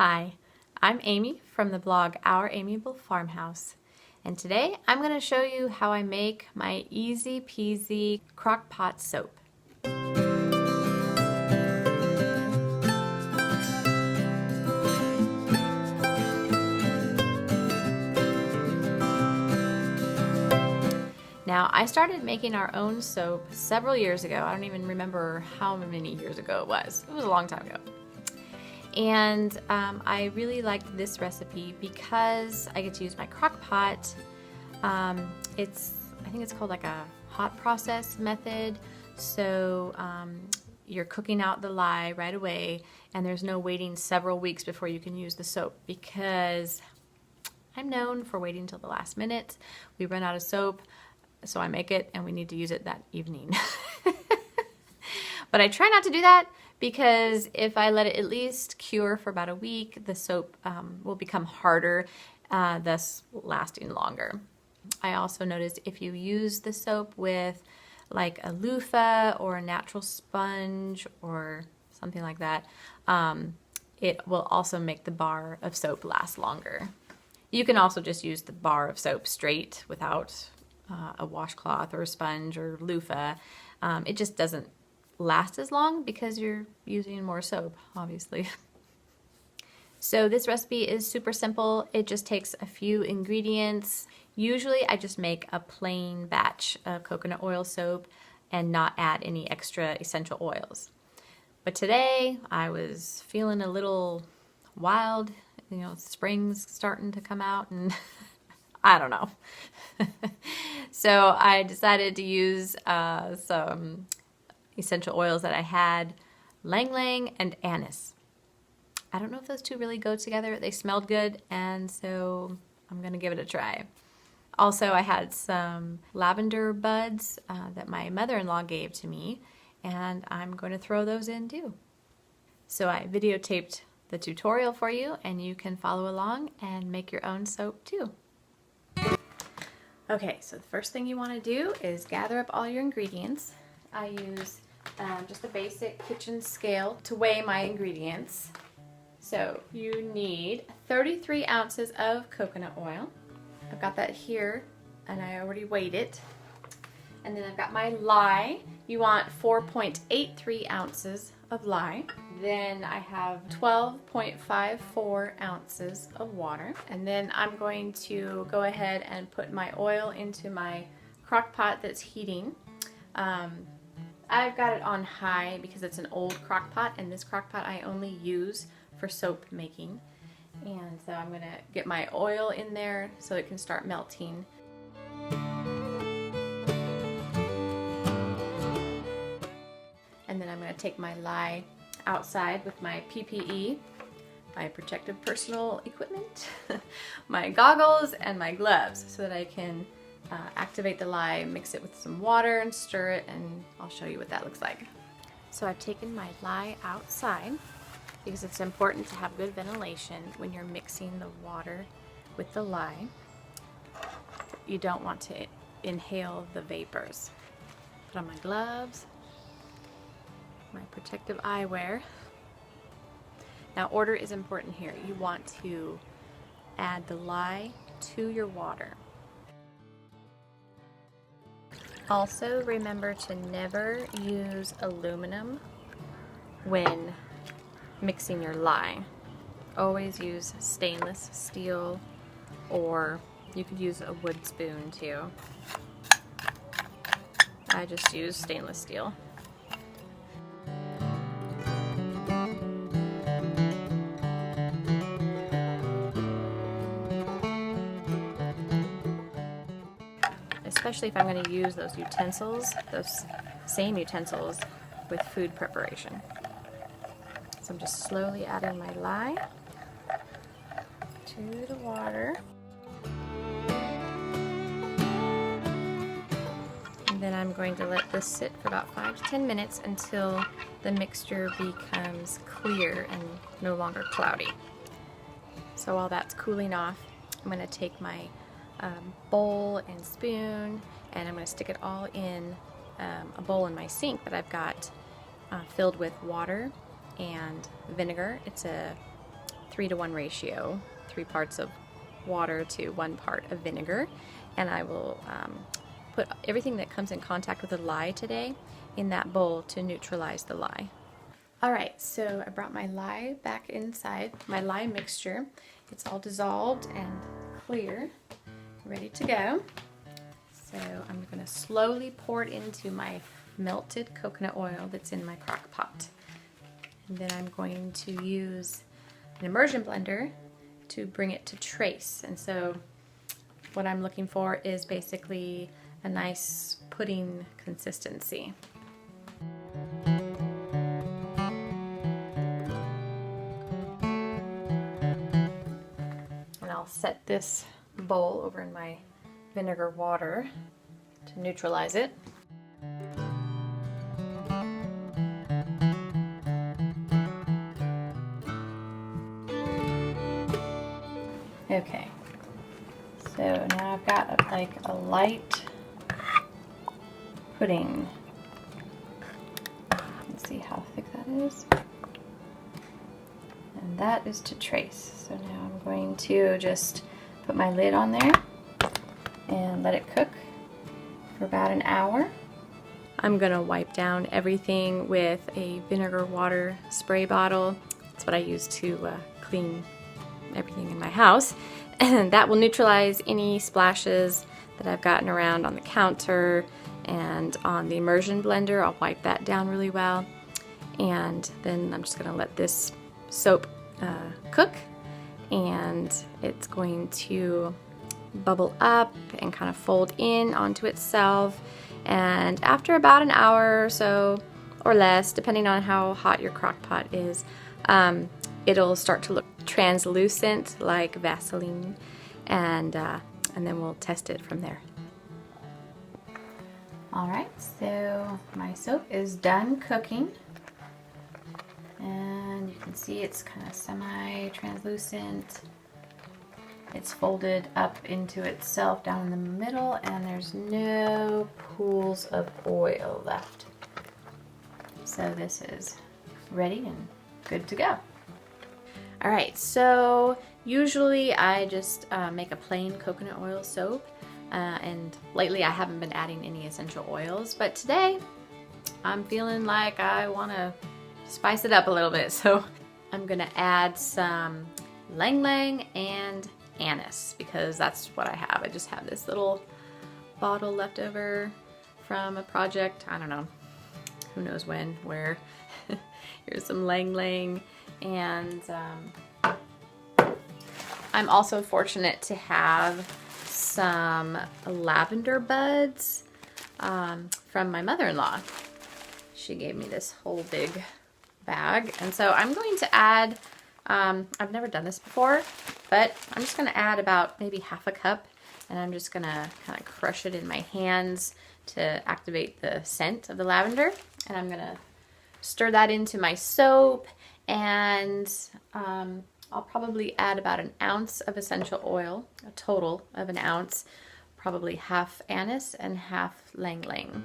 Hi, I'm Amy from the blog Our Amiable Farmhouse, and today I'm going to show you how I make my easy peasy crock pot soap. Now, I started making our own soap several years ago. I don't even remember how many years ago it was. It was a long time ago. And I really liked this recipe because I get to use my crock pot. I think it's called like a hot process method. So you're cooking out the lye right away, and there's no waiting several weeks before you can use the soap, because I'm known for waiting till the last minute. We run out of soap, so I make it and we need to use it that evening. But I try not to do that, because if I let it at least cure for about a week, the soap will become harder, thus lasting longer. I also noticed if you use the soap with like a loofah or a natural sponge or something like that, it will also make the bar of soap last longer. You can also just use the bar of soap straight without a washcloth or a sponge or loofah. It just doesn't last as long because you're using more soap, obviously. So this recipe is super simple. It just takes a few ingredients. Usually I just make a plain batch of coconut oil soap and not add any extra essential oils. But today I was feeling a little wild, spring's starting to come out, and I don't know. So I decided to use some essential oils that I had, ylang ylang and anise. I don't know if those two really go together. They smelled good, and so I'm gonna give it a try. Also, I had some lavender buds that my mother-in-law gave to me, and I'm going to throw those in too. So I videotaped the tutorial for you, and you can follow along and make your own soap too. Okay, so the first thing you want to do is gather up all your ingredients. I use just a basic kitchen scale to weigh my ingredients. So you need 33 ounces of coconut oil. I've got that here, and I already weighed it. And then I've got my lye. You want 4.83 ounces of lye. Then I have 12.54 ounces of water. And then I'm going to go ahead and put my oil into my crock pot that's heating. I've got it on high because it's an old crock pot, and this crock pot I only use for soap making. And so I'm going to get my oil in there so it can start melting. And then I'm going to take my lye outside with my PPE, my protective personal equipment, my goggles, and my gloves, so that I can activate the lye, mix it with some water, and stir it, and I'll show you what that looks like. So I've taken my lye outside because it's important to have good ventilation when you're mixing the water with the lye. You don't want to inhale the vapors. Put on my gloves, my protective eyewear. Now, order is important here. You want to add the lye to your water. Also, remember to never use aluminum when mixing your lye. Always use stainless steel, or you could use a wood spoon too. I just use stainless steel. Especially if I'm going to use those same utensils with food preparation. So I'm just slowly adding my lye to the water. And then I'm going to let this sit for about 5 to 10 minutes until the mixture becomes clear and no longer cloudy. So while that's cooling off, I'm going to take my bowl and spoon, and I'm going to stick it all in a bowl in my sink that I've got filled with water and vinegar. It's a 3-to-1 ratio, 3 parts of water to 1 part of vinegar. And I will put everything that comes in contact with the lye today in that bowl to neutralize the lye. All right, so I brought my lye back inside, my lye mixture. It's all dissolved and clear, ready to go. So I'm going to slowly pour it into my melted coconut oil that's in my crock pot. And then I'm going to use an immersion blender to bring it to trace. And so what I'm looking for is basically a nice pudding consistency. I'll set this bowl over in my vinegar water to neutralize it. Okay, so now I've got like a light pudding. Let's see how thick that is. And that is to trace. So now I'm going to just put my lid on there and let it cook for about an hour. I'm going to wipe down everything with a vinegar water spray bottle. That's what I use to clean everything in my house. And that will neutralize any splashes that I've gotten around on the counter and on the immersion blender. I'll wipe that down really well. And then I'm just going to let this soap cook, and it's going to bubble up and kind of fold in onto itself. And after about an hour or so, or less, depending on how hot your crock pot is, it'll start to look translucent like Vaseline, and then we'll test it from there. All right, so my soap is done cooking. And you can see it's kind of semi-translucent. It's folded up into itself down in the middle, and there's no pools of oil left. So this is ready and good to go. All right, so usually I just make a plain coconut oil soap, and lately I haven't been adding any essential oils, but today I'm feeling like I want to spice it up a little bit, so I'm gonna add some ylang ylang and anise because that's what I have. I just have this little bottle left over from a project, I don't know, who knows when, where. Here's some ylang ylang, and I'm also fortunate to have some lavender buds from my mother-in-law. She gave me this whole big bag, and so I'm going to add, I've never done this before, but I'm just going to add about maybe half a cup, and I'm just going to kind of crush it in my hands to activate the scent of the lavender, and I'm going to stir that into my soap, and I'll probably add about an ounce of essential oil, a total of an ounce, probably half anise and half ylang ylang.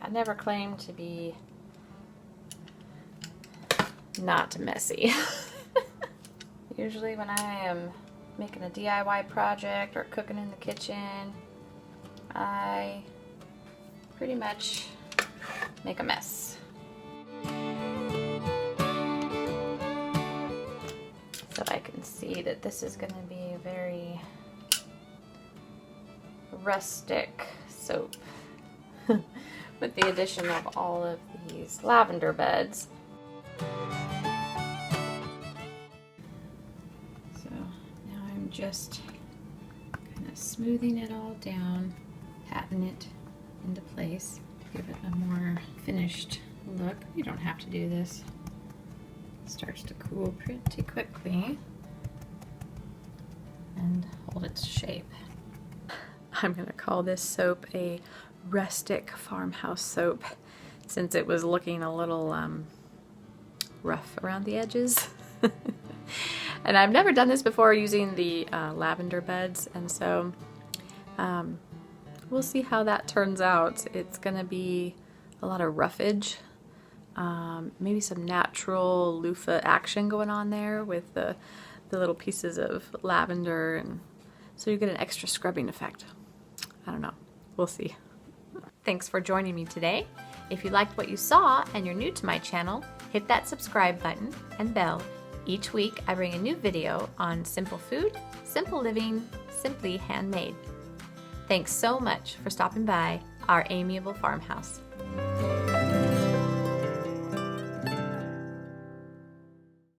I never claimed to be not messy. Usually when I am making a DIY project or cooking in the kitchen, I pretty much make a mess. So I can see that this is going to be a very rustic soap. With the addition of all of these lavender buds. So now I'm just kind of smoothing it all down, patting it into place, give it a more finished look. You don't have to do this. starts to cool pretty quickly and hold its shape. I'm gonna call this soap a rustic farmhouse soap since it was looking a little rough around the edges. And I've never done this before using the lavender buds, and so we'll see how that turns out. It's gonna be a lot of roughage, maybe some natural loofah action going on there with the little pieces of lavender, and so you get an extra scrubbing effect. I don't know, we'll see. Thanks for joining me today. If you liked what you saw and you're new to my channel, hit that subscribe button and bell. Each week I bring a new video on simple food, simple living, simply handmade. Thanks so much for stopping by our amiable farmhouse.